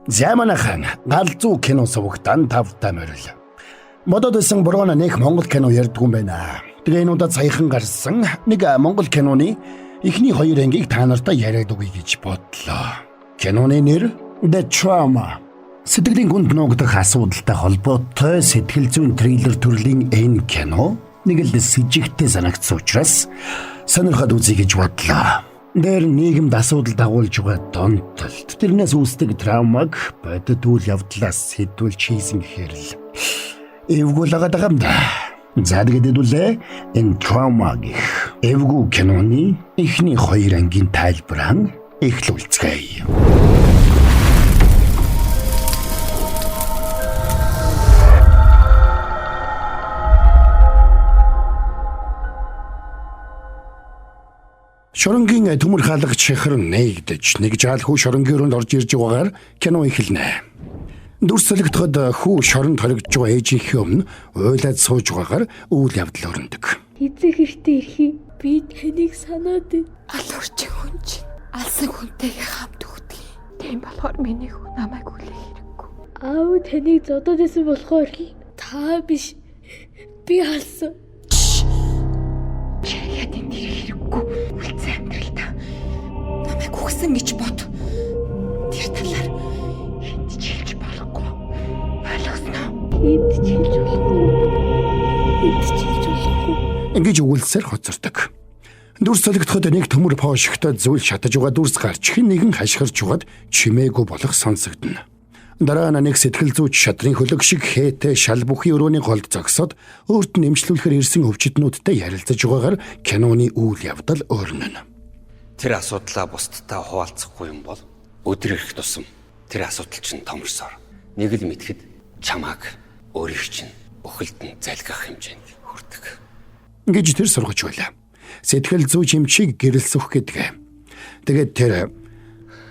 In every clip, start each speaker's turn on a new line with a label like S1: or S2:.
S1: Займанахан галзуу кино сувагтан тавтай морил. Бодоод исэн бургана нэг Монгол кино ярьдгүй юм байна. Тэгээ энэ удаа саяхан гарсан нэг Монгол киноны эхний хоёр ангийг та нартай яриад өгье гэж бодлоо. Киноны нэр The Trauma. Сэтгэлийн гүнд нуугдах асуудалтай холбоотой сэтгэл зүйн триллер төрлийн энэ кино нэг л сэжигтэй санагдсан учраас сонирхоод үзье гэж бодлоо. Дээр нийгэмд асуудал дагуулж байгаа донтолт тэрнээс үүсдэг травмаг бодит үйл явдлаас сэдвүүлж хийсэн гэхээр л эвгүй л байгаа юм да. За тэгээд хэдүүлээ энэ травма гэх эвгүй киноны эхний хоёр ангийн тайлбараа эхлүүлцгээе. Шоронгийн төмөр хаалгач шихэр нэгдэж нэг жаал хүү шоронгийн өрөөнд орж ирж байгаагаар кино эхэлнэ. Дүрслэгдэхэд хүү шоронд хоригдж байгаа ээжийнхээ өмнө уйлаад сууж байгаагаар үйл явдал өрнөдөг.
S2: Эзэн хэрэгтэй ирхий би таныг санаад байна.
S3: Алуурчин хүн чинь алсан хүнтэйгээ хамт өгдөг. Тийм болохоор миний хүн намайг үлээх хэрэггүй.
S2: Аав таныг зодоод байсан болохоор л та биш би алсан.
S3: Яа тийм хэрэггүй. Үлцэн амьдралдаа намайг үхсэн гэж бод. Тэр талаар энд ч хэлж болохгүй. Ойлгосноо?
S2: Энд ч хэлж болохгүй.
S1: Ингэж өгүүлсээр хоцордог. Дүрс солигдоход нэг төмөр поошигтой зүйл шатаж байгаа дүрс гарч хин нэгэн хашгирч угаад чимээгүй болох сонсогдно. Дараа нь нэг сэтгэл зүйч шатрын хөлөг шиг хээтэй шал бүхий өрөөний голд зогсоод өөрт нь эмчлүүлэхээр ирсэн өвчтнүүдтэй ярилцаж байгаагаар киноны үйл явдал өөрнөнө.
S4: Тэр асуудлаа бусдтай хуваалцахгүй юм бол өдөр ирэх тусам тэр асуудал чинь томрсоор нэг л мэдхэд чамааг өөрийг чинь өхөлтөнд залгах хэмжээнд хүрдэг.
S1: Гэж тэр сургаж байлаа. Сэтгэл зүйч эмчийг гэрэлсөх гэдэг. Тэгээд тэр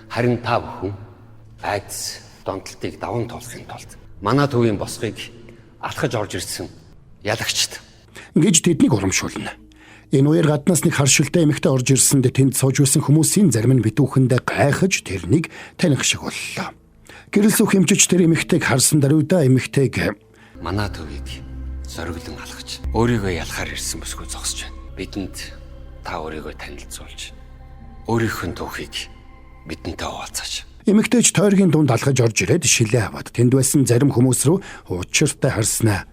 S4: харин та бүхэн айдас донтолтыг даван туулахын тулд манай төвийн босгыг алхаж орж ирсэн ялагчд
S1: гэж тэднийг урамшуулна. Энэ үеэр гаднаас нэг харшилтай эмэгтэй орж ирсэнд тэнд сууж байсан хүмүүсийн зарим нь битүүхэндээ гайхаж тэрнийг таних шиг боллоо. Гэрэлсөх эмчч тэр эмэгтэйг харсан даруйда эмэгтэйг
S4: манай төвийг зориглон алхаж өөрийгөө ялахаар ирсэн бүсгүй зогсож байна. Бидэнд та өөрийгөө танилцуулж өөрийнхөө түүхийг бидэнтэй хуваалцаач.
S1: Эмэгтэйч тойргийн дунд алхаж орж ирээд шилээ аваад тэнд байсан зарим хүмүүс рүү учиртай харснаа.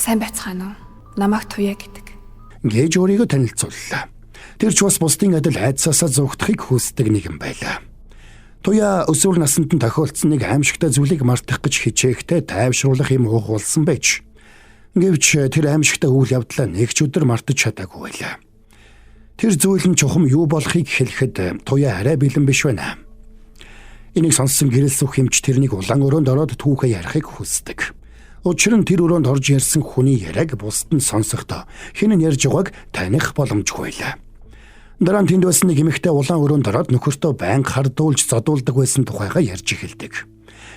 S3: Сайн байцгаана уу? Намайг Туяа гэдэг.
S1: Гэж өөрийгөө танилцууллаа. Тэр ч бас бусдын адил айдсаасаа зугтахыг хүсдэг нэгэн байлаа. Туяа өсвөр наснд нь тохиолдсон нэг аимшигтай зүйлийг мартах гэж хичээхдээ тайвшруулах юм уухулсан байж. Гэвч тэр аимшигтай үйл явдлаа нэг ч өдөр мартаж чадаагүй байлаа. Тэр зүйл нь чухам юу болохыг хэлэхэд Туяа арай бэлэн биш байна. Энийг сонссон гэрэлсөх эмч тэрнийг улаан өрөөнд ороод түүхээ ярихыг хүсдэг. Учир нь тэр өрөөнд орж ярьсан хүний яриаг бусд нь сонсохдоо хэн нь ярьж байгааг таних боломжгүй байлаа. Дараа нь тэнд байсан нэг эмэгтэй улаан өрөөнд ороод нөхөртөө байнга хардуулж зодуулдаг байсан тухайгаа ярьж эхэлдэг.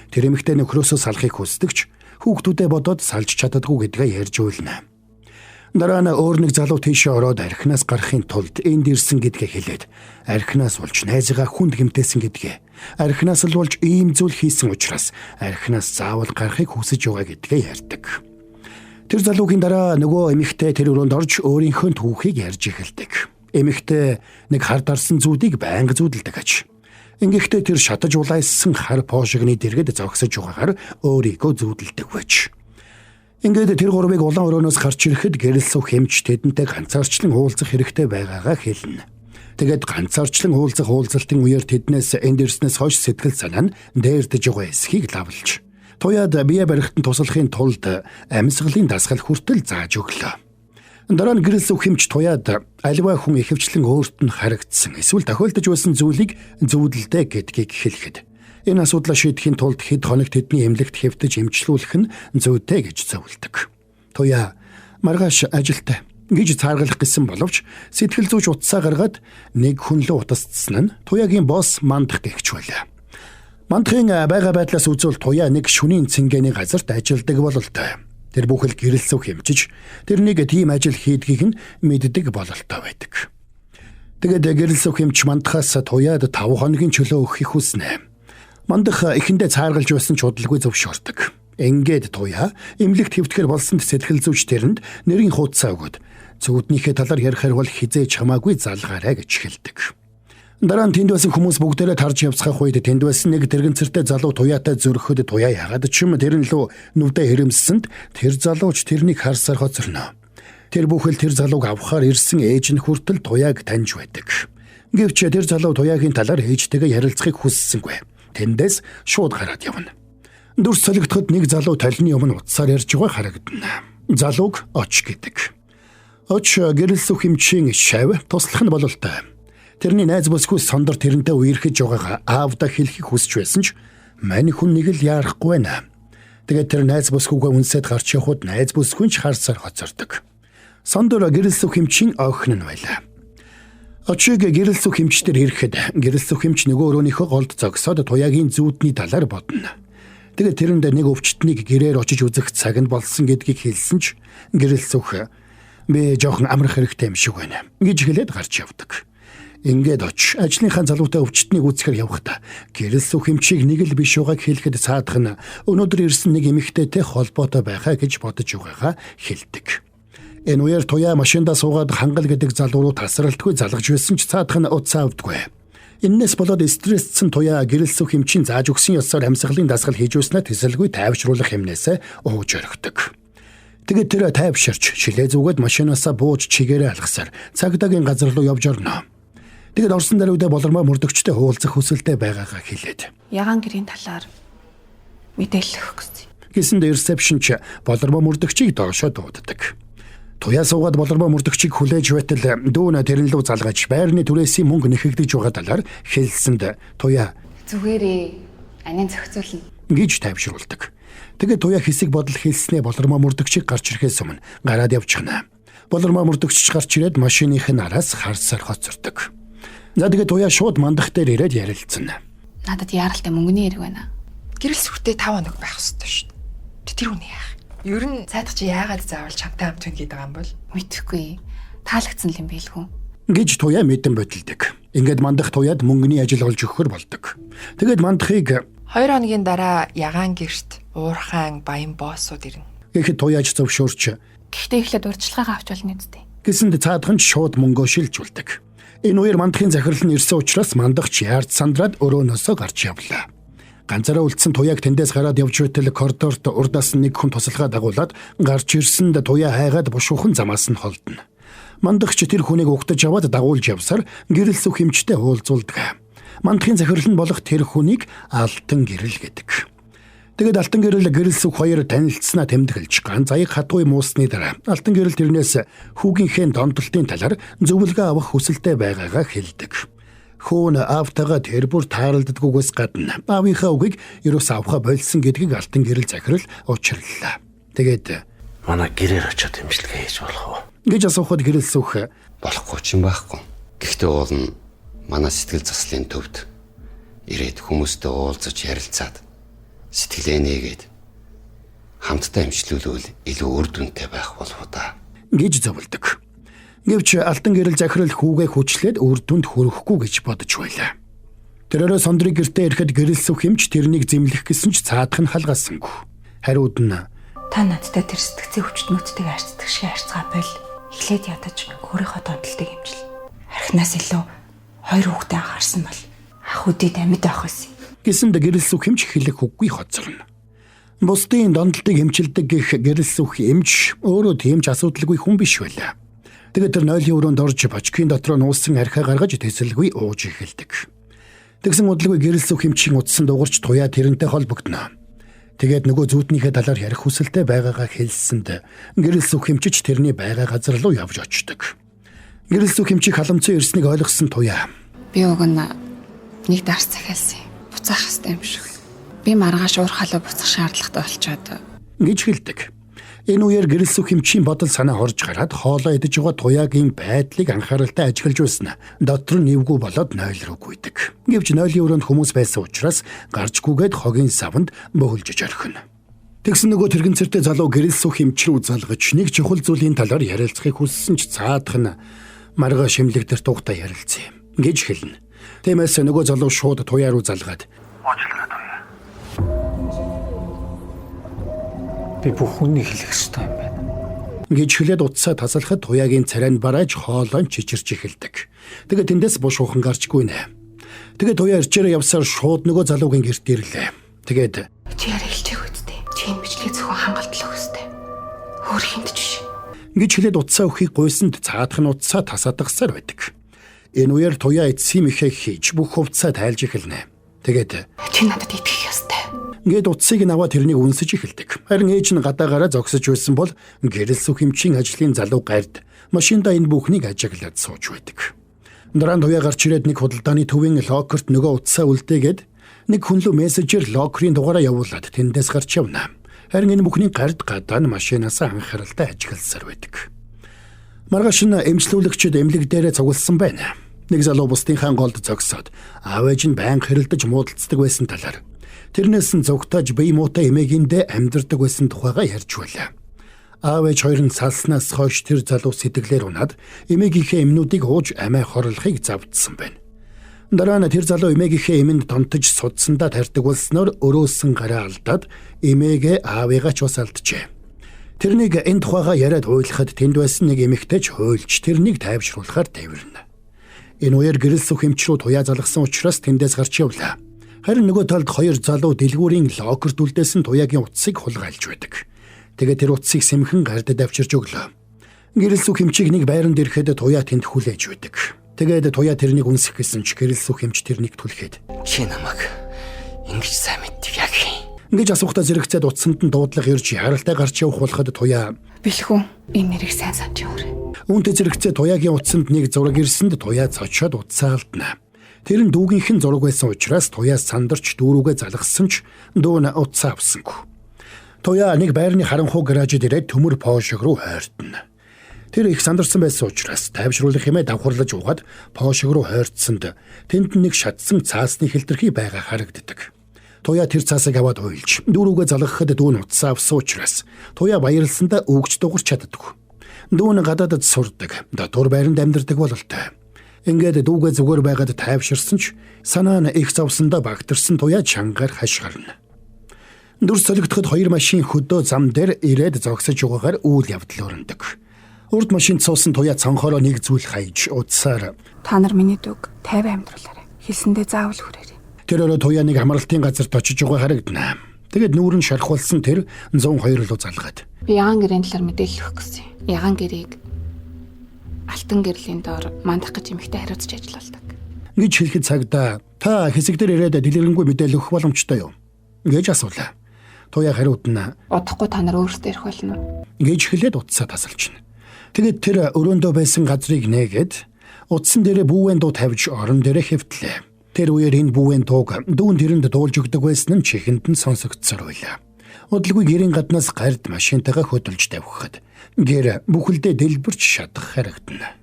S1: Тэр эмэгтэй нөхрөөсөө салахыг хүсдэгч хүүхдүүдэд бодоод салж чаддаггүй гэдгээ ярьж уйлна. Дараа нь өөр нэг залуу тийшээ ороод архинаас гарахын тулд энд ирсэн гэдгээ хэлээд архинаас болж найзгаа хүнд гэмтээсэн гэдгээ архинаас л болж ийм зүйл хийсэн учраас архинаас заавал гарахыг хүсэж байгаа гэдгээ ярьдаг. Тэр залуугийн дараа нөгөө эмэгтэй тэр өрөөнд орж өөрийнхөө түүхийг ярьж эхэлдэг. Эмэгтэй нэг хар дарсан зүүдийг байнга зүүдэлдэг аж. Ингэхдээ тэр шатаж улайссан хар поошигны дэргэд зогсож байгаагаар өөрийгөө зүүдэлдэг байж. Ингээд тэр гурвыг улаан өрөөнөөс гарч ирэхэд гэрэлсөх эмч тэдэнтэй ганцаарчлан уулзах хэрэгтэй байгаагаа хэлнэ. Тэгээд ганцаарчлан уулзах уулзалтын үеэр тэднээс энд ирснээс хойш сэтгэл санаа нь дээрдэж байгаа эсхийг лавлж. Туяад бие барихтан туслахын тулд амьсгалын дасгал хүртэл зааж өглөө. Дараа нь гэрэлсөх эмч Туяад аливаа хүн ихэвчлэн өөрт нь харагдсан эсвэл тохиолдож байсан зүйлийг зүүдэлдэ гэдгийг хэлэхэд энэ асуудлаа шийдэхийн тулд хэд хоног тэдний эмнэлэгт хэвтэж эмчлүүлэх нь зүйтэй гэж зөвлөдөг. Туяа маргааш ажилтай гэж цааргалах гэсэн боловч сэтгэл зүйч утсаа гаргаад нэг хүн л утасцсан нь Туяагийн босс Мандах гэгч байлаа. Мандахын байга байдлаас үзвэл Туяа нэг шөнийн цэнгэний газарт ажилдаг бололтой. Тэр бүхэл гэрэлсөх эмчиж тэр нэг тийм ажил хийдгийг нь мэддэг бололтой байдаг. Тэгээд гэрэлсөх эмч Мандахаас Туяад 5 хоногийн чөлөө өгөхийг хүснэ. Мандах эхэндээ цааргалж байсан ч удалгүй зөвшөөрдөг. Ингээд туяа эмнэлэгт хэвтгэр болсонд сэтгэл зүйч тэрэнд нэрийн хуудасаа өгöd зүүднийхээ талаар ярихаар бол хизээж хамаагүй залгаарай гэж хэлдэг. Дараа нь тэнд байсан хүмүүс бүгдээрээ тарж явцгаах үед тэнд байсан нэг тэрэгцэртэй залуу туяатай зөрөхөд туяа ягаад ч юм тэрэн лөө нүвдэ хэрэмссэнд тэр залууч тэрнийг харсаар хоцорно. Тэр бүхэл тэр залууг авахаар ирсэн ээж нь хүртэл туяаг таньж байдаг. Гэвч тэр залуу туяагийн талаар ээжтэйгээ ярилцахыг хүссэнгүй. Тэндээс шууд гараад явна. Дүрс солигдоход нэг залуу талны өмнө утсаар ярьж байгаа харагдана. Залууг Оч гэдэг. Оч гэрэл сүх эмчийн шав туслах нь бололтой. Тэрний найз бүсгүй сондөр тэрнтэй үерхэж байгаагаа аавда хэлхийг хүсэж байсан ч мань хүн нэг л яарахгүй байна. Тэгээд тэр найз бүсгүйгээ үнсэд гарч явхад найз бүсгүй ч харсаар хоцордог. Сондор гэрэл сүх эмчийн охин нь байлаа. Очиг гэрэл сүх эмчтэр ирэхэд гэрэл сүх эмч нөгөө өрөөнийхөө голд зогсоод туяагийн зүүдний талаар бодно. Тэгээд тэрэнд нэг өвчтнийг гэрээр очиж үзэх цаг нь болсон гэдгийг хэлсэн ч гэрэл сүх би жоохон амрах хэрэгтэй юм шиг байна гэж хэлээд гарч явдаг. Ингээд Оч ажлынхаа залуутай өвчтнийг үзэхээр явхдаа гэрэл сүх эмчийг нэг л биш байгааг хэлэхэд цаадах нь өнөөдөр ирсэн нэг эмэгтэйтэй холбоотой байхаа гэж бодож байгаагаа хэлдэг. Энэ үеэр туяа машиндаа суугаад хангал гэдэг залуу руу тасралтгүй залгаж байсан ч цаадах нь утсаа авдаггүй. Иннээс болоод стрессцэн туяа гэрэл сүх эмчийн зааж өгсөн ёсоор амьсгалын дасгал хийж өснө тэсэлгүй тайвшруулах хэмнээсээ ууж орхидог. Тэгээд тэр тайвширч шилээ зүгээд машинаасаа бууж чигээрээ алгасаар цагдаагийн газар руу явж орно. Тэгээд орсон даруйдаа болормоо мөрдөгчтэй хуулзах хүсэлтэй байгаагаа хэлээд
S3: Ягаан гэрийн талаар мэдээлэл өгөх гэсэн.
S1: Гэсэнд ресепшн ч болормоо мөрдөгчийг доошоо дууддаг. Туяа суугаад болормоо мөрдөгчийг хүлээж байтал дүүнэ тэрэн лүү залгаж байрны түрээсийн мөнгө нэхэгдэж байгаа талаар хэлсэнд туяа
S3: Зүгээрээ анийн зохицуулна
S1: гэж тайвшруулдаг. Тэгээд туяа хэсэг бодол хэлснээ болормоо мөрдөгчийг гарч ирэхээс өмнө гараад явчихна. Болормоо мөрдөгч гарч ирээд машиных нь араас харсаар хоцордог. За тэгээд туяа шууд мандах дээр ирээд ярилцсан.
S3: Надад яаралтай мөнгөний хэрэг байна. Гэрэл сүхтэй 5 хоног байх ёстой шүү дээ. Тэр үний яах? Ер нь цаадах чи яагаад заавал чамтай хамт байна гэдэг юм бол? Мэдхгүй. Таалагдсан л юм байлгүй.
S1: Гэж туяа мэдэн бодилдог. Ингээд мандах туяад мөнгөний ажил олж өгөхөр болдог. Тэгээд мандахыг
S5: 2 хоногийн дараа ягаан гэрт уурхаан баян боссууд ирнэ.
S1: Гэхэд туяаж зөвшөөрч
S3: Гэхдээ эхлээд урьдчилгаагаа авч болно үстэй.
S1: гэсэнд цаадах нь шууд мөнгөө шилжүүлдэг. Энэ үеэр мандахын захирал нь ирсэн учраас мандагч яард сандраад өрөөнөөсөө гарч явлаа. Ганцаараа үлдсэн туяаг тэндээс гараад явж байтал коридорт урдаас нэг хүн тусалгаа дагуулад гарч ирсэнд туяа хайгаад бушуухан замаас нь холдно. Мандагч тэр хүнийг угтаж аваад дагуулж явсаар гэрэл сүх эмчтэй уулзуулдаг. Мандахын захирал нь болох тэр хүнийг алтан гэрэл гэдэг. Тэгээд алтан гэрэл сүх хоёр танилцсанаа тэмдэглэж ганц аяг хатуй муусны дараа алтан гэрэл тэрнээс хүүгийнхээ донтолтын талаар зөвлөгөө авах хүсэлтэй байгаагаа хэлдэг. Хөөн аавтайгаа тэр бүр тааралддаггүйгээс гадна аавынхаа үгийг ерөөс авахаа болсон гэдгийг алтан гэрэл захирал учрлаа. Тэгээд
S4: манай гэрээр очиод эмчилгээ хийж болох уу
S1: гэж асуухад гэрэл сүх
S4: болохгүй ч юм байхгүй. Гэхдээ уул нь манай сэтгэл заслын төвд ирээд хүмүүстэй уулзаж ярилцаад сэтгэлээ нээгээд хамтдаа эмчлүүлвэл илүү үр дүнтэй байх болов уу та
S1: гэж зөвлөдөг. Гэвч алтан гэрэл захирал хүүгээ хүчлээд үр дүнд хүрэхгүй гэж бодож байлаа. Тэрээрээ сондрыг гэртээ ирэхэд гэрэл сүх эмч тэрнийг зэмлэх гэсэн ч цаадах нь халгаасангүй. Хариуд нь
S6: та надтай тэр сэтгцийн өвчтнүүдтэйг харьцдаг шиг харьцгаа бол эхлээд ядаж өөрийнхөө донтолтыг эмчил. Архинаас илүү 2 хүүхдээ анхаарсан бол ах үдид амьд авах байсан.
S1: гэсэнд гэрэл сүх эмч хэлэх үггүй хоцорно. Бусдын донтолтыг эмчилдэг гэх гэрэл сүх эмч өөрөө тийм ч асуудалгүй хүн биш байлаа. Тэгээд тэр нойлын өрөөнд орж бочкийн дотроо нуусан архиа гаргаж тэсэлгүй ууж эхэлдэг. Тэгсэн удалгүй гэрэл сүх эмчийн утсан дуурч туяа тэрнтэй холбогдно. Тэгээд нөгөө зүүднийхээ талаар ярих хүсэлтэй байгаагаа хэлсэнд гэрэл сүх эмчч тэрний байгаа газар руу явж очдог. Гэрэл сүх эмчийг халамцсан ирснийг ойлгосон туяа
S3: Би уг нь нэг дарс захиалсан. Буцаах хэрэгтэй юм шиг. Би маргааш уурхалаа буцах шаардлагатай болчоод
S1: гэж хэлдэг. Энэ үеэр гэрэл сүх эмчийн бодол санаа орж гараад хоолоо идэж байгаа туяагийн байдлыг анхааралтай ажиглаж байсан. Дотор нь нэвгүй болоод нойл руу гүйдэг. Гэвч нойлын өрөөнд хүмүүс байсан учраас гарчгүйгээд хогийн савнд бөөлжөж орхино. Тэгсэн нөгөө тэрэгцэртэй залуу гэрэл сүх эмч рүү залгаж нэг чухал зүйлийн талаар ярилцахыг хүссэн ч цаадах нь маргаа шимлэг дээр тугтаа ярилцъя гэж хэлнэ. Тиймээс нөгөө залуу шууд туяа руу залгаад
S7: уучлаарай. Би бүх үнийг хэлэх ёстой юм байна.
S1: Гэж хэлээд утсаа тасалхад туяагийн царайнд барааж хоолойн чичирч эхэлдэг. Тэгээд тэндээс буш ухаан гарчгүй нэ. Тэгээд туяа ирчээрээ явсаар шууд нөгөө залуугийн гэрт ирлээ. Тэгээд
S6: Чи яриа хэлчихээг үстэй. Чи энэ бичлэгийг зөвхөн хангалтлах үстэй. Өөр хинт ч биш.
S1: гэж хэлээд утсаа өхийг гуйсанд цаадах нь утсаа тасаадгасаар байдаг. Энэ үеэр туяа эцсийн мэхээ хийж бүх хувцаа тайлж эхэлнэ. Тэгээд
S6: Чи надад итгэх ёстой.
S1: ингээд утсыг нь аваад тэрнийг үнсэж эхэлдэг. Харин ээж нь гадаагаараа зогсож байсан бол гэрэл сүх хэмчийн ажлын залуу гард машинда энэ бүхнийг ажиглаад сууж байдаг. Дараа нь туяа гарч ирээд нэг худалдааны төвийн локерт нөгөө утсаа үлдээгээд нэг хүнлүү мессежээр локерийн дугаараа явуулаад тэндээс гарч явна. Харин энэ бүхний гард гадаа нь машинаас анхааралтай ажигласаар байдаг. Маргааш нь эмчлүүлэгчид эмнэлэг дээрээ цугласан байна. Нэг залуу бусдынхаа голд зогсоод аав ээж нь байнга хэрэлдэж муудалцдаг байсан талаар тэрнээс нь зугтааж бие муутай эмээгэндээ амьдардаг байсан тухайга ярьж байлаа. Аав ээж хоёр нь салснаас хойш тэр залуу сэтгэлээр унаад эмээгийнхээ эмнүүдийг ууж амиа хорлохыг завдсан байна. Дараа нь тэр залуу эмээгийнхээ эмэнд тонтож судсандаа тарьдаг болсноор өрөөсөн гараа алдаад эмээгээ аавыгаа ч бас алджээ. Тэрнийг энэ тухайга яриад хуйлахад тэнд байсан нэг эмэгтэй ч хуйлж тэрнийг тайвшруулахаар тайварна. Энэ үеэр гэрэл сүх эмч рүү туяа залгасан учраас тэндээс гарч явлаа. Харин нөгөө талд хоёр залуу дэлгүүрийн локерт үлдээсэн туяагийн утсыг хулгайлж байдаг. Тэгээд тэр утсыг сэмхэн гардад авчирч өглөө. Гэрэл сүх эмчийг нэг байранд ирэхэд туяа тэнд хүлээж байдаг. Тэгээд туяа тэрнийг үнсэх гэсэн ч гэрэл сүх эмч тэрнийг түлхээд
S4: Чи намайг ингэж сайн мэддэг яг хин.
S1: ингэж асуухтаа зэрэгцээд утсанд нь дуудлага ирж яралтай гарч явах болоход туяа
S6: Бэлхүү энэ нэрийг сайн санаж яваарай.
S1: үүнтэй зэрэгцээ туяагийн утсанд нэг зураг ирсэнд туяа цочоод утсаа алдна. Тэр нь дүүгийнх нь зураг байсан учраас туяа сандарч дүүрүүгээ залгасан ч дүү нь утсаа авсангүй. Туяа нэг байрны харанхуй гаражид ирээд төмөр пошог руу хайртана. Тэр их сандарсан байсан учраас тайвшруулах хэмээн давхарлаж угаад пошог руу хайрцсанд тэнд нэг шатсан цаасны хэлтэрхий байгаа харагддаг. Туяа тэр цаасыг аваад уйлж дүүрүүгээ залгахад дүү нь утсаа авсан учраас туяа баярлсандаа өгч дуурч чаддаггүй. Дүү нь гадаадд сурдаг, дотор байранд амьдардаг бололтой. Ингээд дүүгээ зүгээр байгаад тайвширсан ч санаа нь их завсандаа багтарсан туяа чангаар хашгирна. Дүр солигдоход хоёр машин хөдөө зам дээр ирээд зогсож байгаагаар үйл явдал өрнөдөг. Урд машинд суусан туяа цонхороо нэг зүйл хайж утсаар
S6: Та нар миний дүүг 50 амьдруулаарай. Хэлсэндээ заавал хүрээрэй.
S1: тэр өрөө туяа нэг амралтын газарт очиж байгаа харагдана. Тэгээд нүүрэн шархуулсан тэр 102 руу залгаад.
S8: Би ягаан гэрийн талаар мэдээлэл өгөх гэсэн. Ягаан гэрийг алтан гэрлийн доор мандах гэж эмэгтэй хариуцж ажилладаг.
S1: Гэж хэлэхэд цагдаа та хэсэг дээр ирээд дэлгэрэнгүй мэдээлэл өгөх боломжтой юу? Гэж асуулаа. Туяа хариултна.
S8: Удахгүй та нар өөрсдөө ирэх болно уу?
S1: Гэж хэлээд утсаа тасалчна. Тэгээд тэр өрөөндөө байсан газрыг нээгээд утсан дээрээ бүүвэн дуу тавьж орон дээрээ хэвтлээ. Тэр үеэр энэ бүүвэн дууг дүүн тэрэнд дуулж өгдөг байсан нь чихэнд нь сонсогдсоор байлаа. Удалгүй гэрийн гаднаас гард машинтайгаа хөдөлж тавихад гэр бүхэлдээ дэлбэрч шатах харагдана.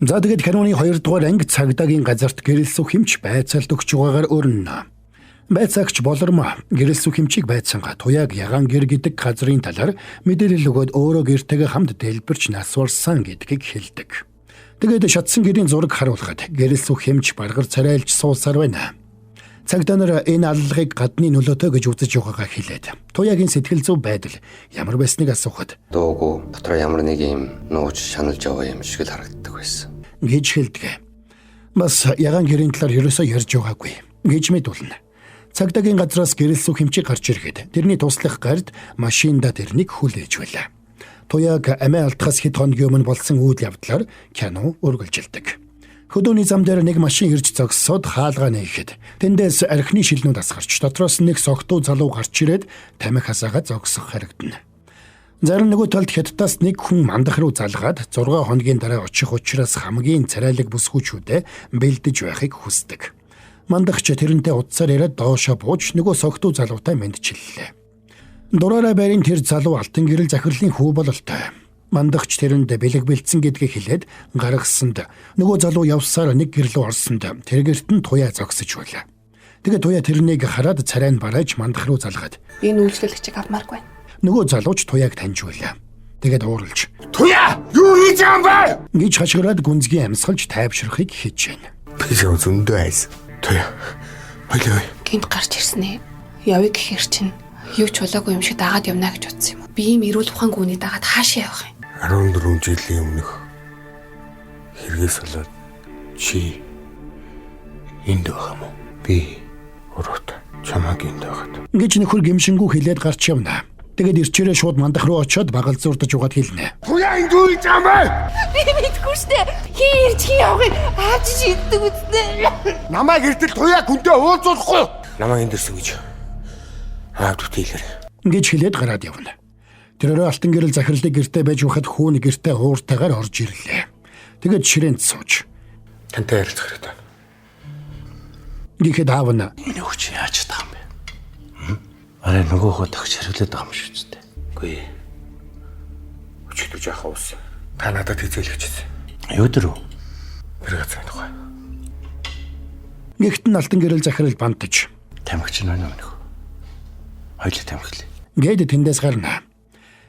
S1: За тэгээд каноны 2 дугаар анги цагдаагийн газарт гэрэл сүх хэмч байцаалт өгч байгаагаар өрнөнө. Байцаагч болормоо гэрэл сүх хэмчийг байцаанга туяаг ягаан гэр гэдэг газрын талаар мэдээлэл өгөөд өөрөө гэртэйгээ хамт дэлбэрч насварсан гэдгийг хэлдэг. Тэгээд шатсан гэрийн зураг харуулхад гэрэл сүх хэмч баргар царайлж суусаар байна. Цагдаа нар энэ аллагыг гадны нөлөөтэй гэж үзэж байгаагаа хэлээд туяагийн сэтгэл зүй байдал ямар байсныг асуухад
S4: Дуугүй дотор ямар нэг юм нууж шаналж байгаа юм шиг л харагддаг байсан.
S1: гэж хэлдэг. Бас ягаан гэрийн талаар ерөөсөө ярьж байгаагүй гэж мэдүүлнэ. Цагдаагийн газраас гэрэл сүх хэмчийг гарч ирэхэд тэрний туслах гард машинда тэрнийг хүлээж байлаа. Туяаг амиа алдахаас хэд хоногийн өмнө болсон үйл явдлаар кино үргэлжилдэг. Хөдөөний зам дээр нэг машин ирж зогсоод хаалгаа нээхэд тэндээс архины шилнүүд асгарч дотроос нэг согтуу залуу гарч ирээд тамхи хасаага зогсох харагдана. Зарим нөгөө талд хятадаас нэг хүн мандах руу залгаад 6 хоногийн дараа очих учраас хамгийн царайлаг бүсгүүчүүдэд бэлдэж байхыг хүсдэг. Мандагч тэрнтэй утсаар яриад доошо бууж нөгөө согтуу залуутай мэдчиллээ. Дураараа байрын тэр залуу алтан гэрэл захирлын хүү бололтой. Мандагч тэрэнд бэлэг бэлдсэн гэдгийг хэлээд гаргасанд нөгөө залуу явсаар нэг гэрлөө орсонд тэр гэрт нь туяа зогсож байлаа. Тэгээд туяа тэрнийг хараад царайн барайж мандах руу залгаад
S8: Би энэ үйлчлүүлэгчийг авмааргүй байна.
S1: нөгөө залууч туяаг таньж байлаа. Тэгээд ууралж
S7: Туяа! Юу хийж байгаа юм бэ?
S1: гэж хашгираад гүнзгий амсгалж тайвшрахыг хийж байна.
S7: Би зөндөө айс. Туяа. Хойлоо.
S8: Гинт гарч ирсэн ээ. Явъя гэхээр чинь Юу ч болоогүй юм шиг дагаад явна гэж бодсон юм уу? Би ийм эрүүл ухаан гүний дагаад хаашаа явах юм?
S7: 14 жилийн өмнөх хэрэгээс болоод чи энд байгаа юм уу? Би өрөөт чамаг энд байгаад.
S1: Гэж нөхөр гимшингүү хэлээд гарч явна. Тэгээд ирчээрээ шууд мандах руу очиод багал зурдаж угаад хэлнэ.
S7: Туяа энд юу хийж байгаа юм бэ?
S6: Би мэдгүй штэ. Хин ирж хин явахыг ааж шийддэг үстэ.
S7: Намайг эртэл туяа гүндээ уулзуулахгүй. Намайг энд ирсэн гэж. Аавд үтээлэр.
S1: Гэж хэлээд гараад явна. Тэрөө алтан гэрэл захирлыг гэртээ байж ухад хүүн гэртээ хууртайгаар орж ирлээ. Тэгээд ширээнд сууж.
S7: Тантай ярилцах хэрэгтэй.
S1: Гэхэд аав нь
S7: Энэ хүч яаж чадах юм бэ? Арай нөгөөхөө тагч хариулаад байгаа юм шүү дээ. Үгүй. Өчигдөр яхаа ус. Та надад хизээлчихсэн. Юу дөрөв? Бригад сайн тухай.
S1: Нэгт нь алтан гэрэл захирал бантаж.
S7: Тамхич нь өнөө өнөх. Хоёул тамхилээ.
S1: Гээд тэндээс гарна.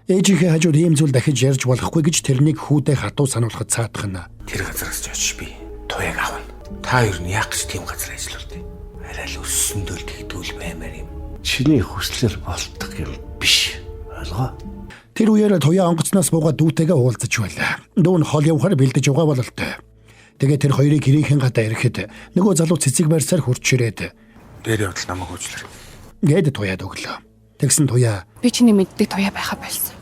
S1: Ээжийнхээ хажууд ийм зүйл дахиж ярьж болохгүй гэж тэрнийг хүүдээ хатуу сануулахад цаадах нь.
S7: Тэр газараас ч очиж би туяаг авна. Та юу н яг ч тийм газар ажиллуулдаг. Арай л өссөндөл тэгдүүл баймаар юм. Чиний хүслээр болтго юм биш. Ойлгоо?
S1: Тэр үеэр туяа онгоцноос буугаад дүүтэйгээ уулзаж байлаа. Дүү нь хол явахаар бэлдэж байгаа бололтой. Тэгээд тэр хоёрыг гэрийнхэн гадаа ирэхэд нөгөө залуу цэцэг барьсаар хурч ирээд
S7: Дээр явдал намайг хөөчлөр.
S1: гээд туяад өглөө. Тэгсэн туяа
S8: Би чиний мэддэг туяа байха болсон.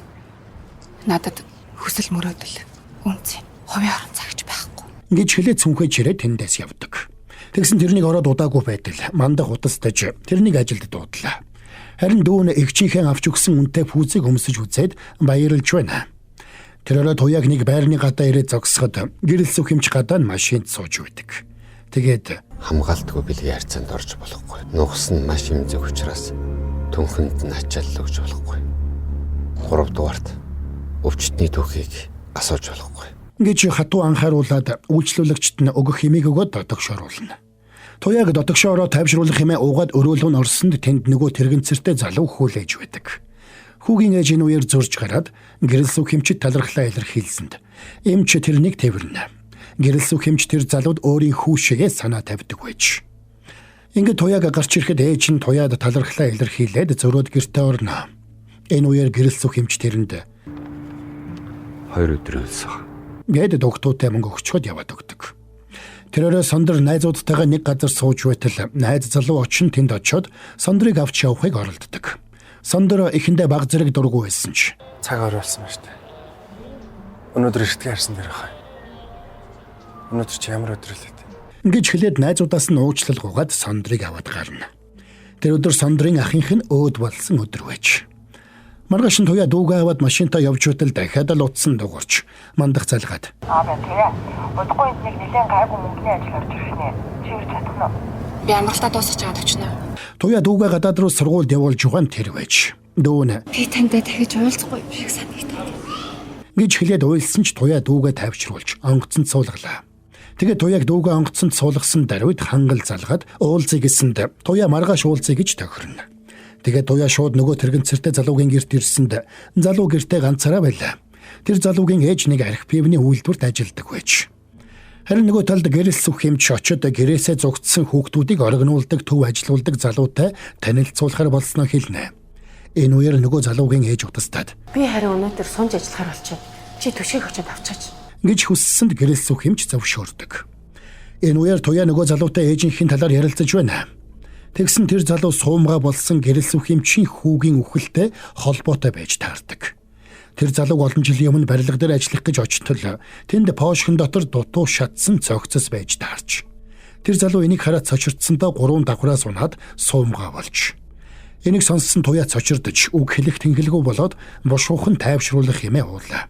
S8: Надад хүсэл мөрөөдөл, үнцэн, хувийн орон цагч байхгүй.
S1: гэж хэлээд цүнхэж ирээд тэндээс явдаг. Тэгсэн тэрнийг ороод удаагүй байтал мандах удастаж тэрнийг ажилд дуудлаа. Харин дүүн эгчийнхээ авч өгсөн үнэтэй пүүзийг өмсөж үзээд баярлж байна. Тэрээр туяаг нэг байрны гадаа ирээд зогсоход гэрэл сүхэмж гадаа нь машинд сууж байдаг. Тэгээд
S4: Хамгаалтгүй бэлгийн харьцаанд орж болохгүй. Нухс нь маш имзэг учраас түнхэнд нь ачаалал өгч болохгүй. 3 дугаарт өвчтний түүхийг асууж болохгүй.
S1: гэж хатуу анхааруулад үйлчлүүлэгчд нь өгөх хэмээг өгөөд дотогшооруулна. Туяаг дотогшоороо тайвшруулах хэмээн уугаад өрөөлөв нь орсонд тэнд нөгөө тэрэгцэртэй залуу хүлээж байдаг. Хүүгийн ээж энэ үеэр зурж гараад гэрэл сүхэмчид талархлаа илэрхийлсэнд эмч тэрнийг тэвэрнэ. Гэрэл сүхэмч тэр залууд өөрийн хүү шигээ санаа тавьдаг байж. Ингээд туяаг гарч ирэхэд ээж нь туяад талархлаа илэрхийлээд зөрөөд гэртээ орно. Энэ үеэр гэрэл сүхэмч тэрэнд
S4: 2 өдөр өлсөх.
S1: гээд дугтуутай мөнгө өгчхөд яваад өгдөг. Тэрээрээ Сондөр найзуудтайгаа нэг газар сууж байтал найз залуу очин тэнд очиод Сондрыг авч явахыг оролддог. Сондор эхэндээ баг зэрэг дургүй байсан ч
S7: Цаг оруулсан ба штэ. Өнөөдөр эртгээ харсан дээр хаа. Өнөөдөр чи ямар өдөр л вэ?
S1: гэж хэлээд найзуудаас нь уучлал гуйгаад Сондрыг аваад гарна. Тэр өдөр Сондрын ахынх нь өөд болсон өдөр байж. Маргааш нь туяа дүүгээ аваад машинтаа явж байтал дахиад л утсан дуурч мандах залгаад.
S9: Тэгээ. Удахгүй нэг нэлээд гайгүй мөнгөний ажил орж ирсэн ээ. Чи юу чадах нь?
S8: Би амралтаа дуусгаж чад очно.
S1: Туяа дүүгээ гадаад руу сургуульд явуулж байгаа нь тэр байж. Дүүн
S8: Би тантай дахиж уулзахгүй юм шиг санагдав.
S1: гэж хэлээд уйлсан ч туяа дүүгээ тавьчруулж онгоцонд суулгалаа. Тэгээд туяаг дүүгээ онгоцонд суулгасан даруйд хангал залгаад уулзъя гэсэнд туяа маргааш уулзъя гэж тохирно. Тэгээд туяа шууд нөгөө тэрэгцэртэй залуугийн гэрт ирсэнд залуу гэртээ ганцаараа байлаа. Тэр залуугийн ээж нэг архи пивний үйлдвэрт ажилладаг байж. Харин нөгөө талд гэрэл сүхэмч очоод гэрээсээ зугтсан хүүхдүүдийг оргинуулдаг төв ажилуулдаг залуутай танилцуулахар болсноо хэлнэ. Энэ үеэр нөгөө залуугийн ээж утастаад
S2: Би харин өнөөдөр сунж ажиллахаар болчиход чи төшийг очиод авчаач.
S1: гэж хүссэнд гэрэл сүхэмч зөвшөөрдөг. Энэ үеэр туяа нөгөө залуутай ээжийнхэн талаар ярилцаж байна. Тэгсэн тэр залуу суумгаа болсон гэрэл сүхэмчийн хүүгийн үхэлтэй холбоотой байж таардаг. Тэр залууг олон жилийн өмнө барилга дээр ажиллах гэж очтол тэнд пошхон дотор дутуу шатсан цогцос байж таарч. Тэр залуу энийг хараад цочирдсандаа 3 давхраас унаад суумгаа болж. Энийг сонссон туяа цочирдож үг хэлэх тэнхэлгүй болоод бушуухан тайвшруулах хэмээн уулаа.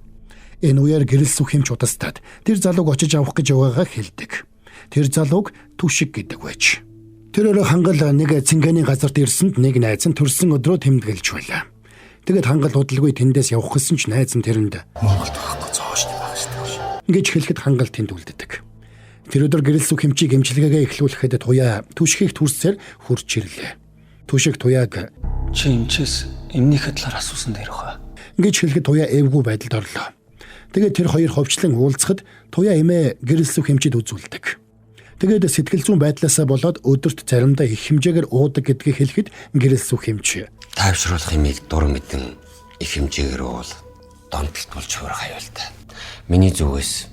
S1: Энэ үеэр гэрэл сүхэмч удастаад тэр залууг очиж авах гэж яваагаа хэлдэг. Тэр залууг түшиг гэдэг байж. Тэрээр хангал нэг цэнгэний газарт ирсэнд нэг найз нь төрсөн өдрөө тэмдэглэж байлаа. Тэгэд хангал удалгүй тэндээс явах гэсэн ч найз нь тэрэнд
S7: Монголд байхгүй зоош байх шүү дээ.
S1: гэж хэлэхэд хангал тэнд үлддэг. Тэр өдөр гэрэл сүхэмчийг эмчилгээгээ эхлүүлэхэд туяа түшгийг түрсээр хурж ирлээ. Түшиг туяаг
S7: Чи эмчээс эмнийхээ талаар асуусан дээр хаа.
S1: гэж хэлэхэд туяа эвгүй байдалд орлоо. Тэгээд тэр хоёр ховчлон уулзахад туяа эмээ гэрэл сүхэмчид үзүүлдэг. Тэгээд сэтгэл зүйн байдлаасаа болоод өдөрт заримдаа их хэмжээгээр уудаг гэдгийг хэлэхэд гэрэл сүх хэмч.
S4: Тайвшруулах имийг дур мэдэн их хэмжээгээр уул донтолт болж хуурах аюултай. Миний зүгээс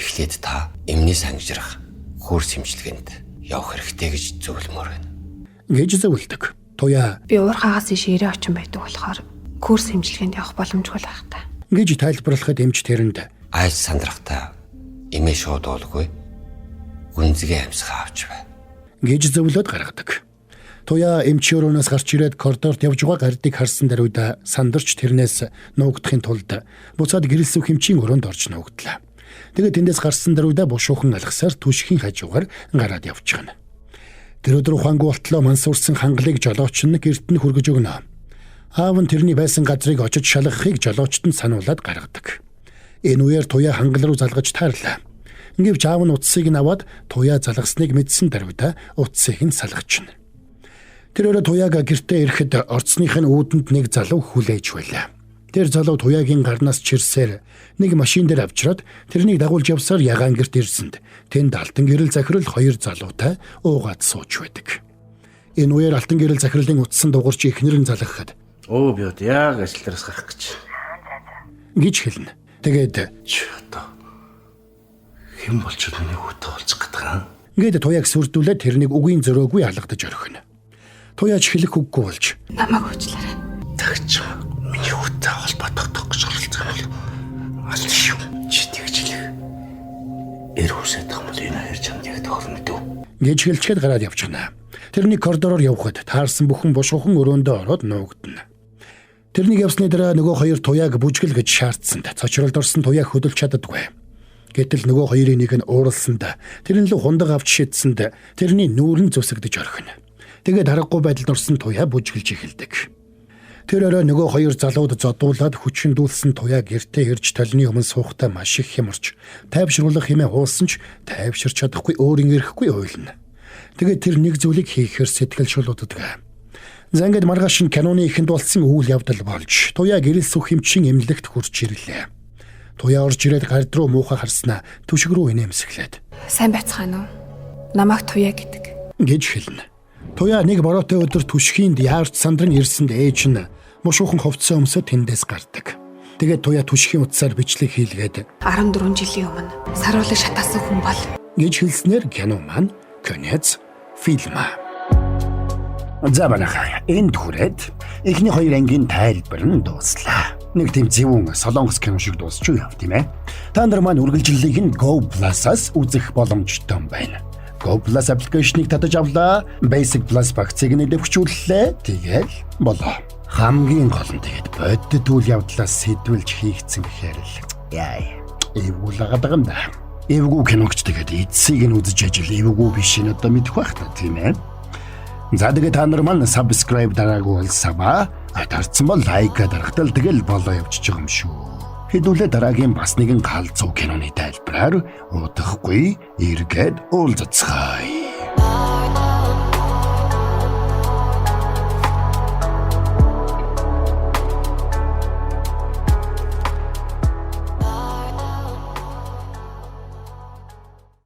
S4: эхлээд та эмнээс ангижрах хөрс хэмжлэгэнд явах хэрэгтэй гэж зөвлөмөр байна.
S1: Гэж зөвлөдөг. Туяа
S8: Би уурхаагаас иш ирээ очин байдаг болохоор курс хэмжлэгэнд явах боломжгүй л байх та.
S1: гэж тайлбарлахад эмч тэрэнд
S4: Айж сандрахтаа эмээ шууд уулгүй гүнзгий амьсгаа авч бай.
S1: гэж зөвлөд гаргадаг. Туяа эмч өрөөнөөс гарч ирээд коридорт явж байгаа гардыг харсан даруйда сандарч тэрнээс нуугдахын тулд буцаад гэрэл сүх хэмчийн өрөөнд орж нуугдлаа. Тэгээд тэндээс гарсан даруйда бушуухан алгасаар түшхийн хажуугаар гараад явчихна. Тэр өдөр ухаангүй болтлоо мансуурсан хангалыг жолооч нь гэрт нь хүргэж өгнө. Аав нь тэрний байсан газрыг очиж шалгахыг жолоочт нь сануулад гаргадаг. Энэ үеэр туяа хангал руу залгаж таарлаа. Гэвч аав нь утсыг нь аваад туяа залгасныг мэдсэн даруйда утсыг нь салгачна. Тэр өрөө туяага гэртээ ирэхэд орцных нь үүдэнд нэг залуу хүлээж байлаа. Тэр залуу туяагийн гарнаас чирсээр нэг машин дээр авчираад тэрнийг дагуулж явсаар ягаан гэрт ирсэнд тэнд алтан гэрэл захирал хоёр залуутай уугаад сууж байдаг. Энэ үеэр алтан гэрэл захирлын утсан дугуйч ихнэр нь залгахад
S7: Оо би одоо яг ажил дээрээс гарах
S1: гэж хэлнэ. Тэгээд
S7: чи одоо хэн болчиход миний хүүтэй олцох гэдэг юм.
S1: ингээд туяаг сүрдүүлээд тэрнийг үгийн зөрөөгүй алгадаж орхино. Туяач хэлэх үггүй болж
S8: Намайг уучлаарай.
S7: Тэгж миний хүүтэй холбоотох гэж оролцсон юм. Аль шүү. Чи тэгж хэлэх. Эрүүсэт юм бол энэ хоёр чамд яг тохирно дөө.
S1: гэж хэлчихэд гараад явчихна. Тэрний коридороор явхад таарсан бүхэн бушуухан өрөөндөө ороод нуугдана. Тэрнийг явсны дараа нөгөө хоёр туяаг бүжгэл гэж шаардсанд цочролд орсон туяаг хөдөлж чаддаггүй. Гэтэл нөгөө хоёрын нэг нь ууралсанд тэрэн лөө хундаг авч шидсэнд тэрний нүүр нь зүсэгдэж орхино. Тэгээд харахгүй байдалд орсон туяа бүжгэлж эхэлдэг. Тэр орой нөгөө хоёр залууд зодуулаад хүчиндүүлсэн туяа гэртээ ирж толны өмнө суухтаа маш их хямарч тайвшруулах хэмээн хуулсан ч тайвширч чадахгүй өөрийн ирэхгүй ойлно. Тэгээд тэр нэг зүйлийг хийхээр сэтгэл шулууддаг. Зангид маргааш нь киноны ихэнд болсон үйл явдал болж туяа гэрэл сүх хэмчийн эмнэлэгт хурж ирлээ. Туяа орж ирээд гард руу муухай харснаа түшиг рүү инээмсэглээд
S8: Сайн байцгаана уу? Намайг Туяа гэдэг.
S1: гэж хэлнэ. Туяа нэг бороотой өдөр түшхийнд яарч сандран ирсэнд ээж нь мушуухан хувцсан өмсөд тэндээс гардаг. Тэгээд туяа түшхийн утсаар бичлэг хийлгээд
S8: 14 жилийн өмнө саруулыг шатаасан хүн бол
S1: гэж хэлснээр кино маань конец фильм. Забанахаа энд хүрээд эхний хоёр ангийн тайлбар нь дууслаа. Нэг тийм зөвүүн солонгос кино шиг дуусчих яв тийм ээ. Та нар маань үргэлжлэлийг нь Go Plus-аас үзэх боломжтой байна. Go Plus аппликейшнийг татаж авлаа. Basic Plus багцыг нь дэвхжүүллээ. Тэгэл болоо. Хамгийн гол нь тэгээд бодит үйл явдлаас сэдвэлж хийгдсэн гэхээр л яа. Эвгүй лагадаг юм да. Эвгүй киногч тэгээд эцсийг нь үзэж ажил эвгүй биш нь одоо мэдэх байх та тийм ээ. За тэгээд та нар маань subscribe дараагүй болсаваа. Тарцсан бол лайк дарахтал тэгэл болоо явчихж байгаа юм шүү. Хэдүүлээ дараагийн бас нэгэн галзуу киноны тайлбараар удахгүй эргээд уулзцгаая.